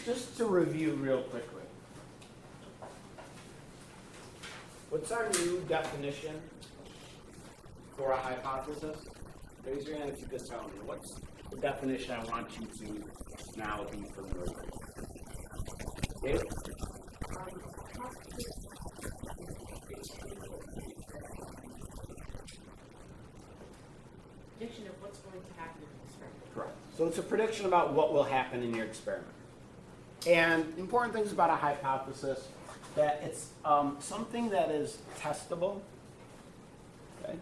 just to review real quickly. What's our new definition for a hypothesis? Raise your hand if you just tell me. What's the definition I want you to now be familiar with? Dave? Prediction of what's going to happen in the experiment. Correct. So it's a prediction about what will happen in your experiment. And important things about a hypothesis, that it's something that is testable. Okay.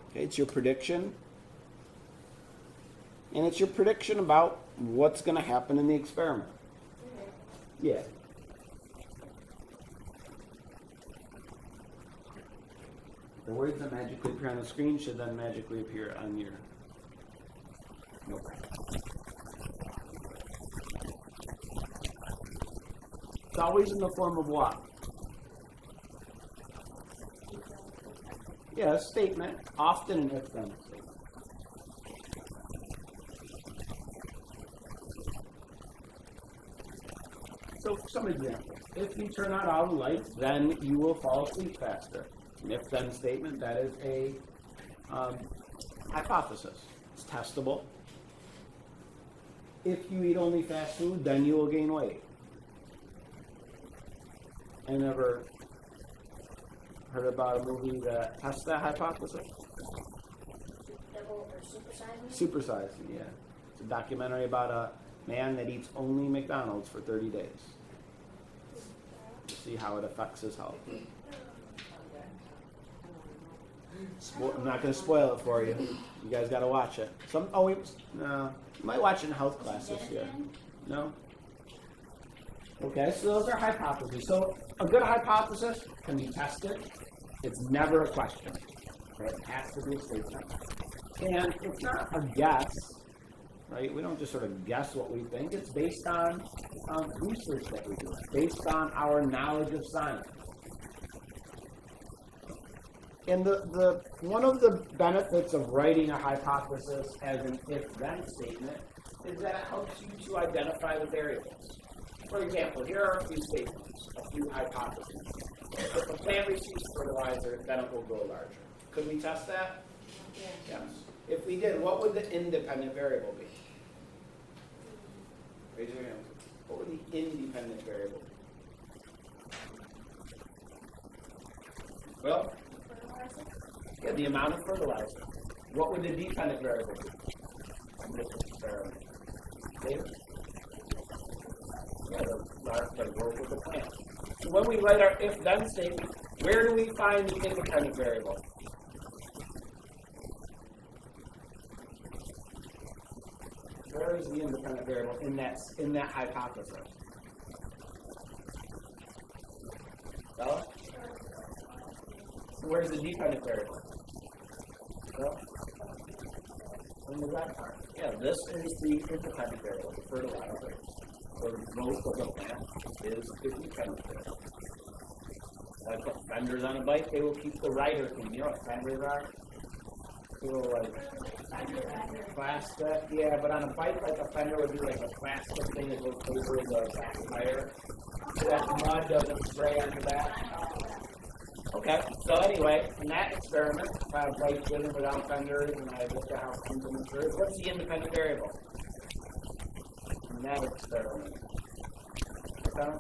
Okay, it's your prediction. And it's your prediction about what's going to happen in the experiment. Yeah. The words that magically appear on the screen should then magically appear on your notepad. It's always in the form of what? Yeah, a statement, often an if-then statement. So some examples. If you turn on all the lights, then you will fall asleep faster. An if-then statement, that is a hypothesis. It's testable. If you eat only fast food, then you will gain weight. I never heard about a movie that tests that hypothesis. Super Size Me, yeah. It's a documentary about a man that eats only McDonald's for 30 days. To see how it affects his health. I'm not going to spoil it for you. You guys got to watch it. No, you might watch it in health class this year. No? Okay, so those are hypotheses. So a good hypothesis can be tested. It's never a question. Okay? It has to be a statement. And it's not a guess, right? We don't just sort of guess what we think. It's based on research that we do. It's based on our knowledge of science. And the one of the benefits of writing a hypothesis as an if-then statement is that it helps you to identify the variables. For example, here are a few statements, a few hypotheses. If a plant receives fertilizer, then it will grow larger. Could we test that? Yes. If we did, what would the independent variable be? Raise your hand. What would the independent variable be? Well, yeah, the amount of fertilizer. What would the dependent variable be? In this experiment. David? Yeah, the growth of the plant. So when we write our if-then statement, where do we find the independent variable? Where is the independent variable in that hypothesis? Bella? Where's the dependent variable? Well, in the red part. Yeah, this is the independent variable, the fertilizer. So the growth of the plant is the dependent variable. If I put fenders on a bike, they will keep the rider clean. You know what fenders are? Like plastic, yeah, but on a bike, like a fender would be like a plastic thing that goes over the back tire, so that mud doesn't spray onto that. Okay, so anyway, in that experiment, if I have bikes with and without fenders, and I look at how things are mature, what's the independent variable in that experiment? Okay.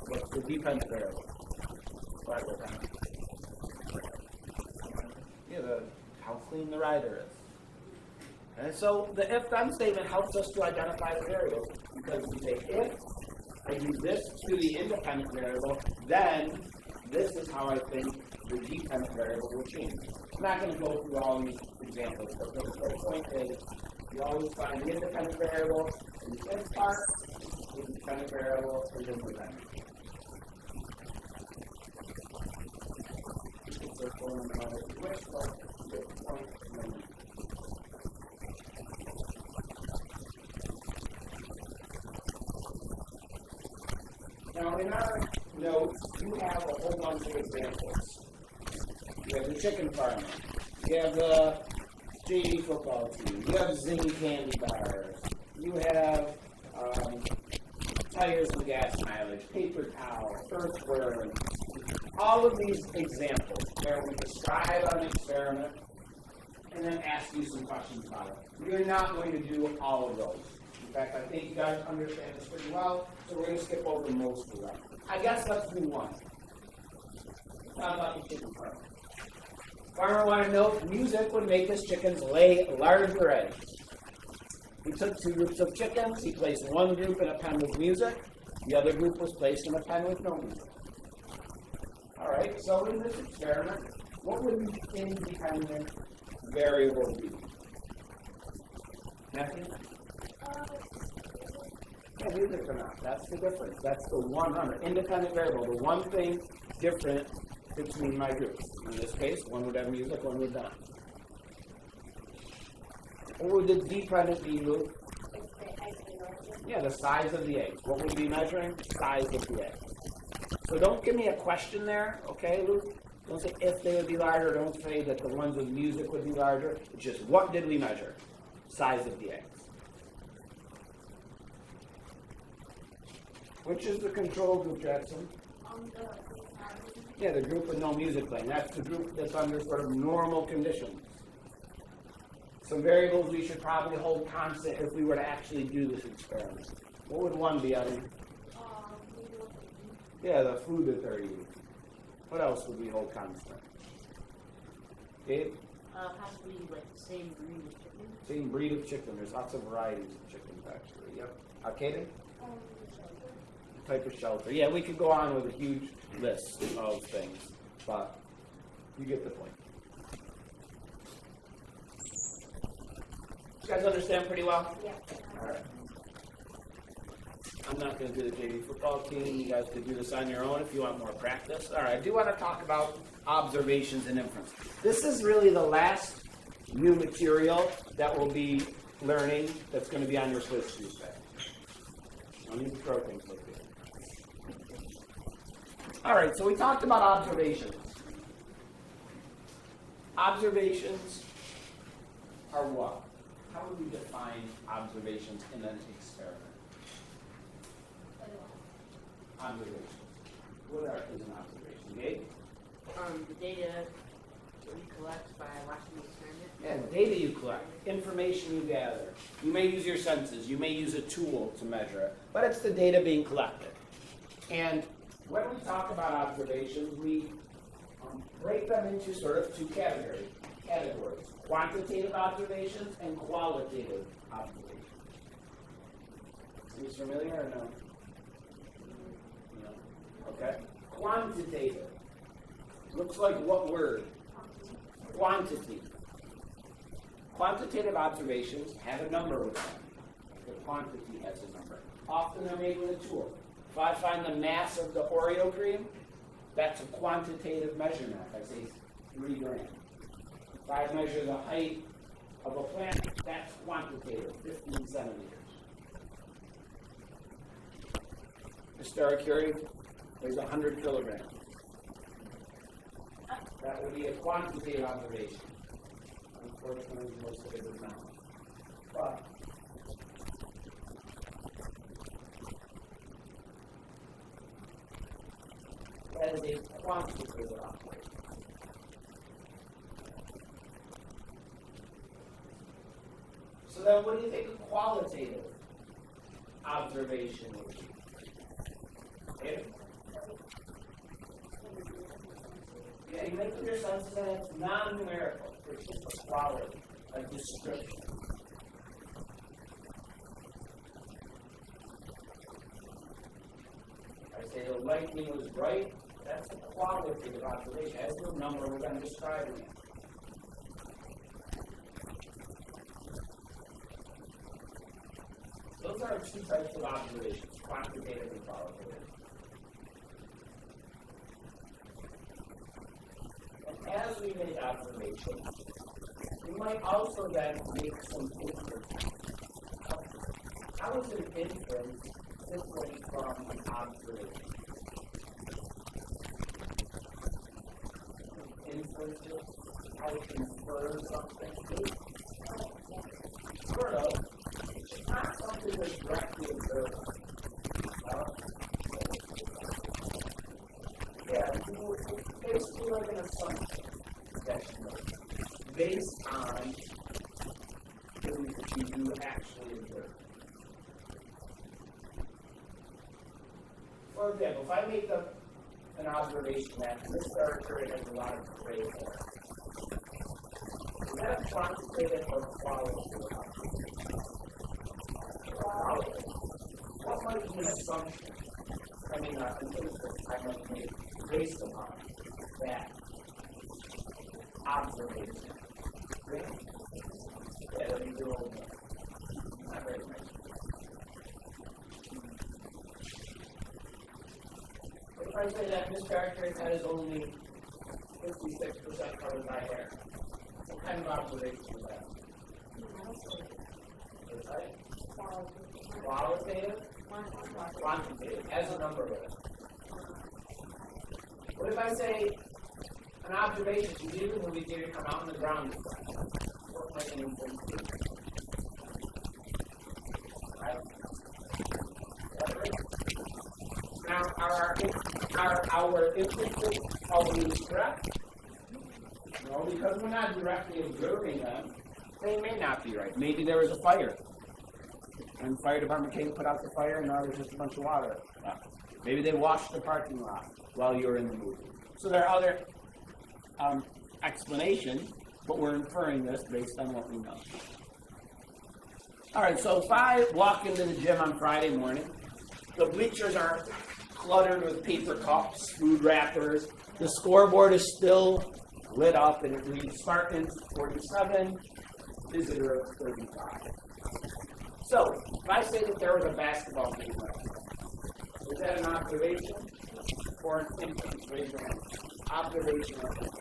What's the dependent variable? Yeah, how clean the rider is. And so the if-then statement helps us to identify the variables, because we say if I do this to the independent variable, then this is how I think the dependent variable will change. I'm not going to go through all these examples, but the point is you always find the independent variable in the if part, the dependent variable is in the then. Now, in our notes, you have a whole bunch of examples. You have the chicken farm. You have the JV football team. You have zingy candy bars. You have tires and gas mileage, paper towel, earthworm. All of these examples where we describe an experiment and then ask you some questions about it. We're not going to do all of those. In fact, I think you guys understand this pretty well, so we're going to skip over most of them. I guess let's do one. How about the chicken farm? Farmer wanted to know if music would make his chickens lay larger eggs. He took two groups of chickens. He placed one group in a pen with music. The other group was placed in a pen with no music. All right, so in this experiment, what would the independent variable be? Matthew? Yeah, music or not. That's the difference. That's the 100. Independent variable, the one thing different between my groups. In this case, one would have music, one would not. What would the dependent be, Luke? Yeah, the size of the eggs. What would we be measuring? Size of the eggs. So don't give me a question there, okay, Luke? Don't say if they would be larger. Don't say that the ones with music would be larger. It's just what did we measure? Size of the eggs. Which is the control group, Jackson? Yeah, the group with no music playing. That's the group that's under sort of normal conditions. Some variables we should probably hold constant if we were to actually do this experiment. What would one be, Ellie? Yeah, the food that they're eating. What else would we hold constant? Dave? Possibly like the same breed of chicken. Same breed of chicken. There's lots of varieties of chickens, actually. Yep. Kaden? Type of shelter. Yeah, we could go on with a huge list of things, but you get the point. You guys understand pretty well? Yeah. All right. I'm not going to do the JV football team. You guys could do this on your own if you want more practice. All right, I do want to talk about observations and inference. This is really the last new material that we'll be learning that's going to be on your quiz Tuesday. I need to throw things with you. All right, so we talked about observations. Observations are what? How would we define observations in an experiment? Observations. What is an observation? Gabe? The data that we collect by watching the experiment. Yeah, the data you collect, information you gather. You may use your senses. You may use a tool to measure it, but it's the data being collected. And when we talk about observations, we break them into sort of two categories. Quantitative observations and qualitative observations. Are you familiar or no? No. Okay. Quantitative. Looks like what word? Quantity. Quantitative observations have a number with them. The quantity has a number. Often they're made with a tool. If I find the mass of the Oreo cream, that's a quantitative measurement. I say 3 grams. If I measure the height of a plant, that's quantitative, 15 centimeters. Mr. Arcuri, there's 100 kilograms. That would be a quantitative observation. Unfortunately, most of it is not. But that is a quantitative observation. So then what do you think a qualitative observation would be? Okay? Yeah, you make with your senses and it's non-numerical. It's just a quality, a description. I say the lightning was bright, that's a qualitative observation. As the number, we're going to describe it. Those are two types of observations, quantitative and qualitative. And as we make observations, we might also then make some inferences. How is an inference different from an observation? Inferences, how to infer something. based on things that you do actually observe. For example, if I make an observation that this territory has a lot of gray hair, is that a quantitative or qualitative observation? What might be an assumption? I mean, an inference I might make based upon that observation. Right? Yeah, let me do a little more. Not very much. If I say that this character's head is only 56% covered by hair, what kind of observation is that? Is that qualitative? Quantitative, as a number of it. What if I say an observation, you leave the movie theater, come out on the ground, what might an inference be? Right? Now, are our inferences always correct? No, because we're not directly observing them, they may not be right. Maybe there was a fire, and the fire department came to put out the fire, and now there's just a bunch of water left. Maybe they washed the parking lot while you were in the movie. So there are other explanations, but we're inferring this based on what we know. All right, so if I walk into the gym on Friday morning, the bleachers are cluttered with paper cups, food wrappers. The scoreboard is still lit up, and it reads Spartans 47, visitor 35. So, if I say that there was a basketball game last night, is that an observation or an inference? Raise your hand. Observation or inference?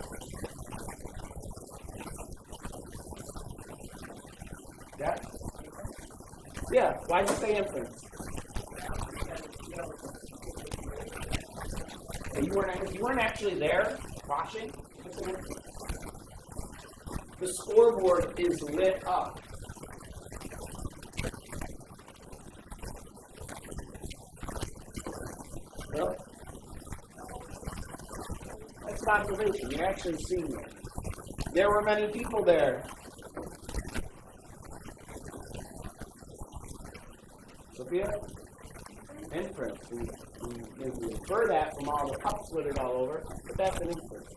Yeah? Yeah, why'd you say inference? You weren't actually there watching? The scoreboard is lit up. Well, that's an observation. You're actually seeing it. There were many people there. Sophia? Inference. We infer that from all the cups littered all over, but that's an inference.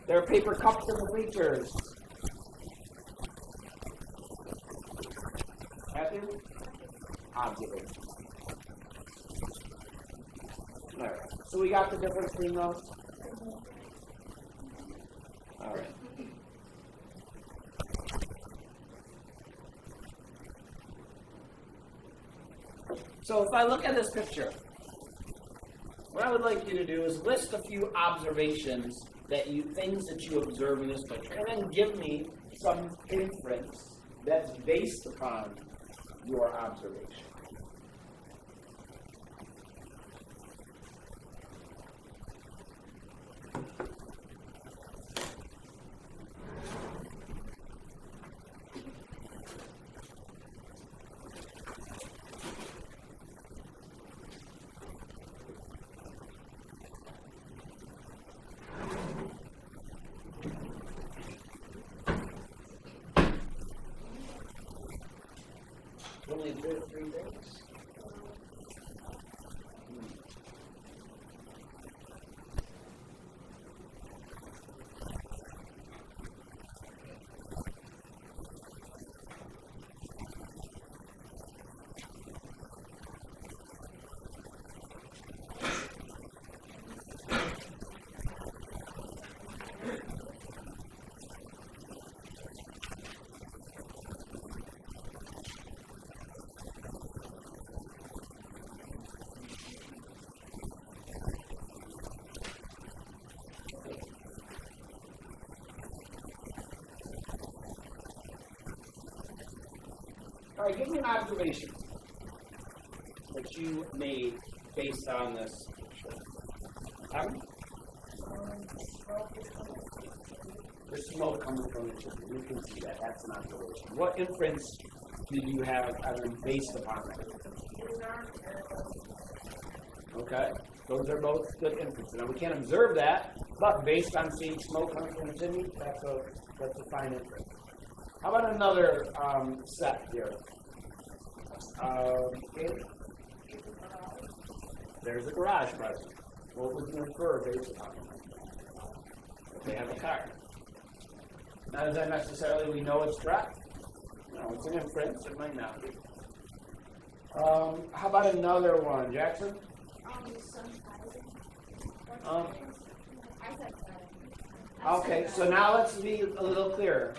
There are paper cups in the bleachers. Happy? Observation. All right. So we got the difference between those? All right. So if I look at this picture, what I would like you to do is list a few observations things that you observe in this picture, and then give me some inference that's based upon your observation. Only three things. All right, give me an observation that you made based on this picture. There's smoke coming from the chimney. You can see that. That's an observation. What inference did you have based upon that? Okay, those are both good inferences. Now, we can't observe that, but based on seeing smoke coming from the chimney, that's a Let's define inference. How about another set here? Okay. There's a garage present. What would you infer based upon if they have a car? Not does that necessarily we know it's correct. No, it's an inference. It might not be. How about another one, Jackson? The sun's rising. I said that. Okay, so now let's be a little clearer.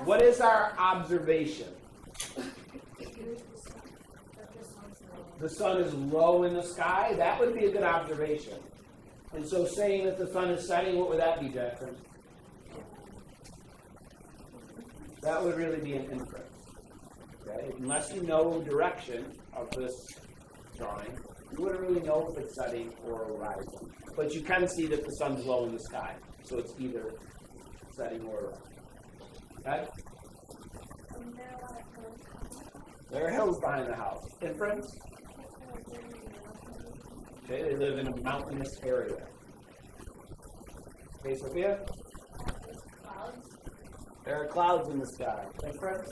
What is our observation? The sun is low in the sky. That would be a good observation. And so saying that the sun is setting, what would that be, Jackson? That would really be an inference. Okay? Unless you know direction of this drawing, you wouldn't really know if it's setting or rising. But you can see that the sun's low in the sky. So it's either setting or rising. Okay? There are hills behind the house. Inference? Okay, they live in a mountainous area. Okay, Sophia? There are clouds in the sky. Inference?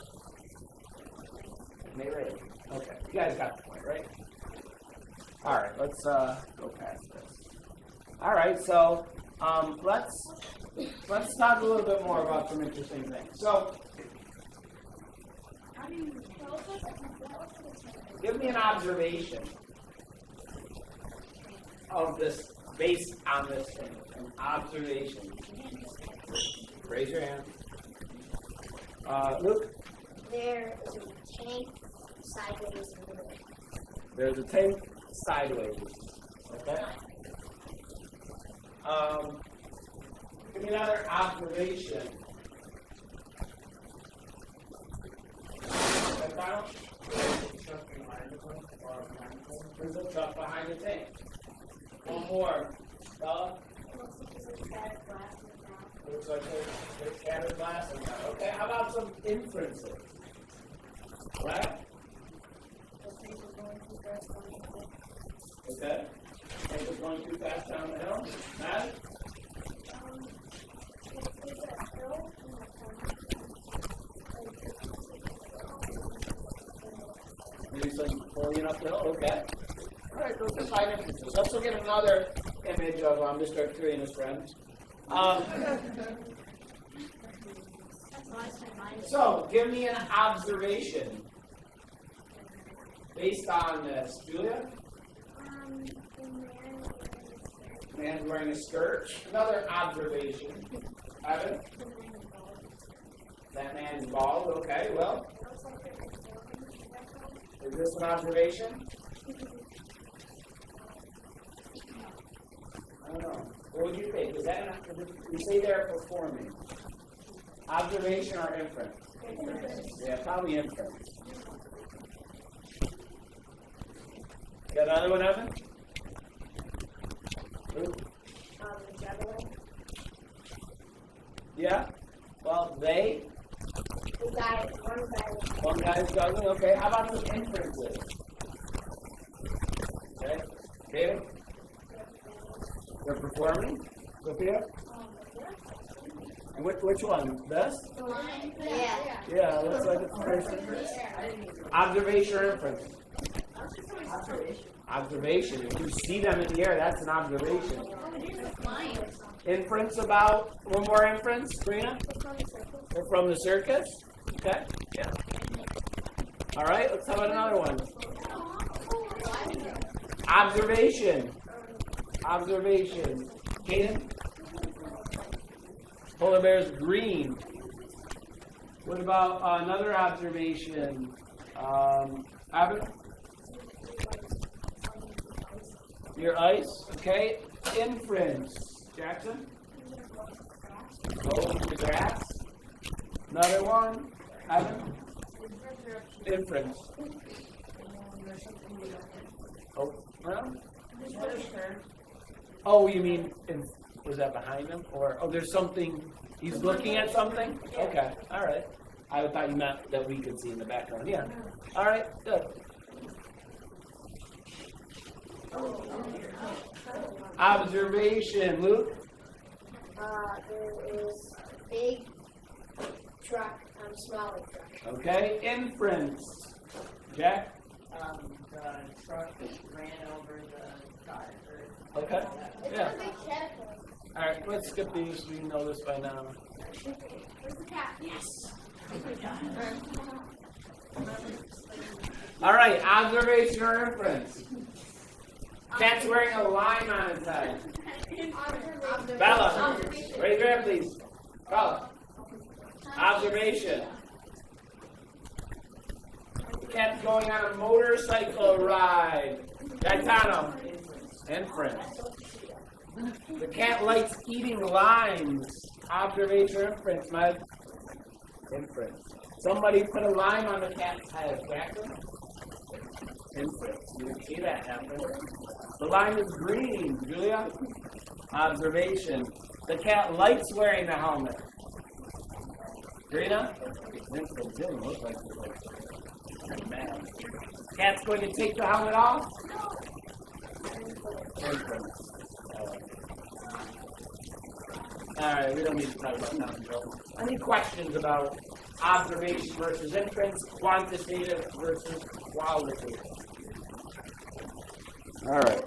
It may rain. Okay, you guys got the point, right? All right, let's go past this. All right, so let's talk a little bit more about some interesting things. So, give me an observation of this, based on this thing. An observation. Raise your hand. Luke? There is a tank sideways in the middle. There's a tank sideways. Okay? Give me another observation. Okay, final? There's a truck behind the tank. One more. Bella? Looks like there's scattered glass in there. Okay, how about some inferences? Right? Okay. Tank is going too fast down the hill. Matt? Maybe some pulling up the hill. Okay. All right, those are fine inferences. Let's look at another image of Mr. 3 and his friends. So, give me an observation based on this. Julia? Man wearing a skirt. Another observation. Evan? That man's bald. Okay, well. Is this an observation? I don't know. What would you think? Is that you say they're performing? Observation or inference? Yeah, probably inference. Got another one, Evan? Yeah? Well, they? One guy is juggling. Okay, how about some inferences? Okay, David? They're performing? Sophia? Which one? This? Yeah. Yeah, looks like it's first. Observation or inference? Observation. If you see them in the air, that's an observation. Inference about, one more inference, Karina? They're from the circus? Okay, yeah. All right, let's have another one. Observation. Observation. Kaden? Polar bear's green. What about another observation? Abbott? Your ice. Okay. Inference. Jackson? Oh, the grass. Another one. Abbott? Inference. Oh, well. Oh, you mean, was that behind him? Or, there's something, he's looking at something? Okay, all right. I thought you meant that we could see in the background. Yeah. All right, good. Observation, Luke? There is a big truck, smaller truck. Okay, inference. Jack? The truck ran over the car. Okay. It's Yeah. a big caterpillar. All right, let's skip these. We know this by now. Where's the cat? Yes. All right, observation or inference. Cat's wearing a lime on his head. Bella, raise your hand, please. Bella. Observation. The cat's going on a motorcycle ride. Gaetano. Inference. The cat likes eating limes. Observation or inference, Mike? Inference. Somebody put a lime on the cat's head. Jackson? Inference. You didn't see that happen. The lime is green. Julia? Observation. The cat likes wearing the helmet. Karina? Inference. Didn't look like it. Man. Cat's going to take the helmet off? Inference. Alright, we don't need to talk about that, Joe. Any questions about observation versus inference, quantitative versus qualitative? Alright.